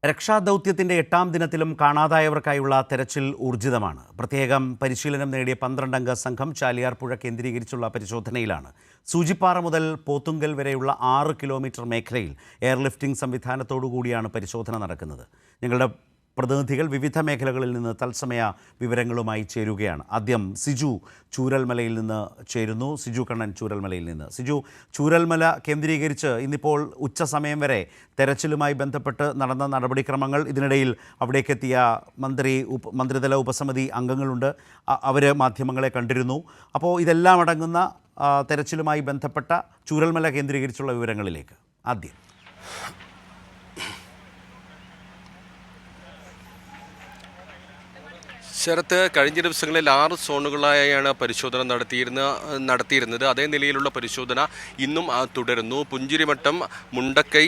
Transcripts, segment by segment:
രക്ഷാദൗത്യത്തിന്റെ 8ാം ദിനത്തിലും കാണാതായവർക്കായുള്ള തെരച്ചിൽ ഊർജിതമാണ്. പ്രത്യേകം പരിശീലനം നേടിയ 12 അംഗ സംഘം ചാലിയാർ പുഴ കേന്ദ്രീകരിച്ചുള്ള പരിശോധനയിലാണ്. സൂചിപ്പാറ മുതൽ പോത്തുങ്കൽ വരെയുള്ള 6 കിലോമീറ്റർ മേഖലയിൽ എയർലിഫ്റ്റിംഗ് സംവിധാനത്തോടുകൂടിയാണ് പരിശോധന നടക്കുന്നത്. ഞങ്ങളുടെ പ്രതിനിധികൾ വിവിധ മേഖലകളിൽ നിന്ന് തത്സമയ വിവരങ്ങളുമായി ചേരുകയാണ്. ആദ്യം സിജു ചൂരൽമലയിൽ നിന്ന് ചേരുന്നു. സിജു കണ്ണൻ ചൂരൽമലയിൽ നിന്ന്. സിജു, ചൂരൽമല കേന്ദ്രീകരിച്ച് ഇന്നിപ്പോൾ ഉച്ചസമയം വരെ തെരച്ചിലുമായി ബന്ധപ്പെട്ട് നടന്ന നടപടിക്രമങ്ങൾ, ഇതിനിടയിൽ അവിടേക്കെത്തിയ മന്ത്രിതല ഉപസമിതി അംഗങ്ങളുണ്ട്, അവർ മാധ്യമങ്ങളെ കണ്ടിരുന്നു. അപ്പോൾ ഇതെല്ലാം അടങ്ങുന്ന തെരച്ചിലുമായി ബന്ധപ്പെട്ട ചൂരൽമല കേന്ദ്രീകരിച്ചുള്ള വിവരങ്ങളിലേക്ക് ആദ്യം. ശരത്ത്, കഴിഞ്ഞ ദിവസങ്ങളിൽ 6 സോണുകളായാണ് പരിശോധന നടത്തിയിരുന്നത്. അതേ നിലയിലുള്ള പരിശോധന ഇന്നും തുടരുന്നു. പുഞ്ചിരിമട്ടം, മുണ്ടക്കൈ,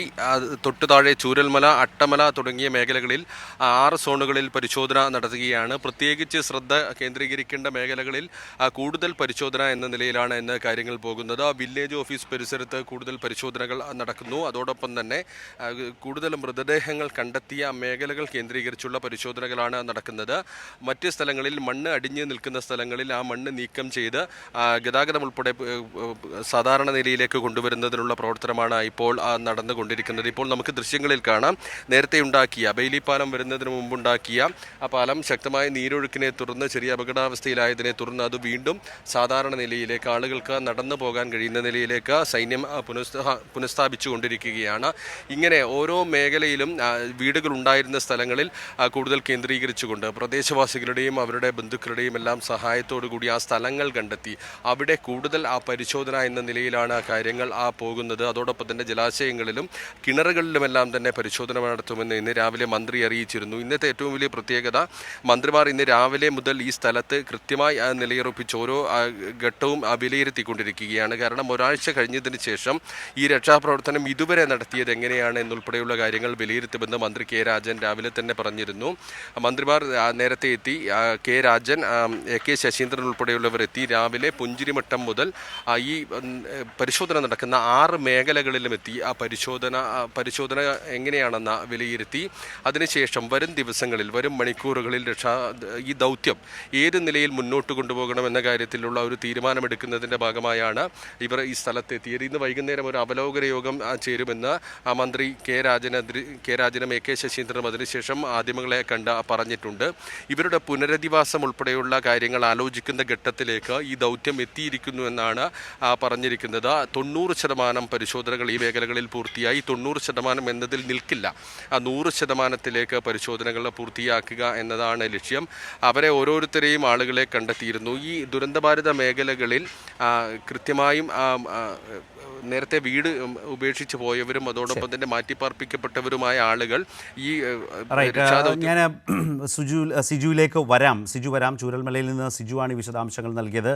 തൊട്ടു താഴെ ചൂരൽമല, അട്ടമല തുടങ്ങിയ മേഖലകളിൽ 6 സോണുകളിൽ പരിശോധന നടത്തുകയാണ്. പ്രത്യേകിച്ച് ശ്രദ്ധ കേന്ദ്രീകരിക്കേണ്ട മേഖലകളിൽ കൂടുതൽ പരിശോധന എന്ന നിലയിലാണ് ഇന്ന് കാര്യങ്ങൾ പോകുന്നത്. വില്ലേജ് ഓഫീസ് പരിസരത്ത് കൂടുതൽ പരിശോധനകൾ നടക്കുന്നു. അതോടൊപ്പം തന്നെ കൂടുതൽ മൃതദേഹങ്ങൾ കണ്ടെത്തിയ മേഖലകൾ കേന്ദ്രീകരിച്ചുള്ള പരിശോധനകളാണ് നടക്കുന്നത്. മറ്റ് സ്ഥലങ്ങളിൽ മണ്ണ് അടിഞ്ഞു നിൽക്കുന്ന സ്ഥലങ്ങളിൽ ആ മണ്ണ് നീക്കം ചെയ്ത് ഗതാഗതം ഉൾപ്പെടെ സാധാരണ നിലയിലേക്ക് കൊണ്ടുവരുന്നതിനുള്ള പ്രവർത്തനമാണ് ഇപ്പോൾ നടന്നുകൊണ്ടിരിക്കുന്നത്. ഇപ്പോൾ നമുക്ക് ദൃശ്യങ്ങളിൽ കാണാം, നേരത്തെ ഉണ്ടാക്കിയ ബെയിലി പാലം വരുന്നതിന് മുമ്പുണ്ടാക്കിയ ആ പാലം ശക്തമായ നീരൊഴുക്കിനെ തുടർന്ന് ചെറിയ അപകടാവസ്ഥയിലായതിനെ തുടർന്ന് അത് വീണ്ടും സാധാരണ നിലയിലേക്ക്, ആളുകൾക്ക് നടന്നു പോകാൻ കഴിയുന്ന നിലയിലേക്ക് സൈന്യം പുനഃസ്ഥാപിച്ചു കൊണ്ടിരിക്കുകയാണ്. ഇങ്ങനെ ഓരോ മേഖലയിലും വീടുകൾ ഉണ്ടായിരുന്ന സ്ഥലങ്ങളിൽ കൂടുതൽ കേന്ദ്രീകരിച്ചുകൊണ്ട് പ്രദേശവാസികളുടെയും അവരുടെ ബന്ധുക്കളുടെയും എല്ലാം സഹായത്തോടു കൂടി ആ സ്ഥലങ്ങൾ കണ്ടെത്തി അവിടെ കൂടുതൽ പരിശോധന എന്ന നിലയിലാണ് കാര്യങ്ങൾ പോകുന്നത്. അതോടൊപ്പം തന്നെ ജലാശയങ്ങളിലും കിണറുകളിലുമെല്ലാം തന്നെ പരിശോധന നടത്തുമെന്ന് ഇന്ന് രാവിലെ മന്ത്രി അറിയിച്ചിരുന്നു. ഇന്നത്തെ ഏറ്റവും വലിയ പ്രത്യേകത, മന്ത്രിമാർ ഇന്ന് രാവിലെ മുതൽ ഈ സ്ഥലത്ത് കൃത്യമായി നിലയുറപ്പിച്ച് ഓരോ ഘട്ടവും വിലയിരുത്തിക്കൊണ്ടിരിക്കുകയാണ്. കാരണം ഒരാഴ്ച കഴിഞ്ഞതിന് ശേഷം ഈ രക്ഷാപ്രവർത്തനം ഇതുവരെ നടത്തിയത് എങ്ങനെയാണ് എന്നുൾപ്പെടെയുള്ള കാര്യങ്ങൾ വിലയിരുത്തുമെന്ന് മന്ത്രി കെ രാജൻ രാവിലെ തന്നെ പറഞ്ഞിരുന്നു. മന്ത്രിമാർ നേരത്തെ എത്തി. കെ രാജൻ, കെ ശശീന്ദ്രൻ ഉൾപ്പെടെയുള്ളവർ എത്തി. രാവിലെ പുഞ്ചിരിമട്ടം മുതൽ ഈ പരിശോധന നടക്കുന്ന 6 മേഖലകളിലും എത്തി ആ പരിശോധന എങ്ങനെയാണെന്ന് വിലയിരുത്തി. അതിനുശേഷം വരും ദിവസങ്ങളിൽ, വരും മണിക്കൂറുകളിൽ ഈ ദൗത്യം ഏത് നിലയിൽ മുന്നോട്ട് കൊണ്ടുപോകണമെന്ന കാര്യത്തിലുള്ള ഒരു തീരുമാനമെടുക്കുന്നതിൻ്റെ ഭാഗമായാണ് ഇവർ ഈ സ്ഥലത്തെത്തിയത്. ഇന്ന് വൈകുന്നേരം ഒരു അവലോകന യോഗം ചേരുമെന്ന് മന്ത്രി കെ രാജനും എ കെ ശശീന്ദ്രനും അതിനുശേഷം മാധ്യമങ്ങളെ കണ്ട് പറഞ്ഞിട്ടുണ്ട്. ഇവരുടെ പുനരധിവാസം ഉൾപ്പെടെയുള്ള കാര്യങ്ങൾ ആലോചിക്കുന്ന ഘട്ടത്തിലേക്ക് ഈ ദൗത്യം എത്തിയിരിക്കുന്നു എന്നാണ് പറഞ്ഞിരിക്കുന്നത്. 90% പരിശോധനകൾ ഈ മേഖലകളിൽ പൂർത്തിയായി. 90% എന്നതിൽ നിൽക്കില്ല, 100%ത്തിലേക്ക് പരിശോധനകൾ പൂർത്തിയാക്കുക എന്നതാണ് ലക്ഷ്യം. അവരെ ഓരോരുത്തരെയും ആളുകളെ കണ്ടെത്തിയിരുന്നു. ഈ ദുരന്തബാധിത മേഖലകളിൽ കൃത്യമായും നേരത്തെ വീട് ഉപേക്ഷിച്ച് പോയവരും അതോടൊപ്പം തന്നെ മാറ്റിപ്പാർപ്പിക്കപ്പെട്ടവരുമായ ആളുകൾ ഈ ഞാൻ സിജുവിലേക്ക് വരാം. ചൂരൽമലയിൽ നിന്ന് സിജുവാണ് വിശദാംശങ്ങൾ നൽകിയത്.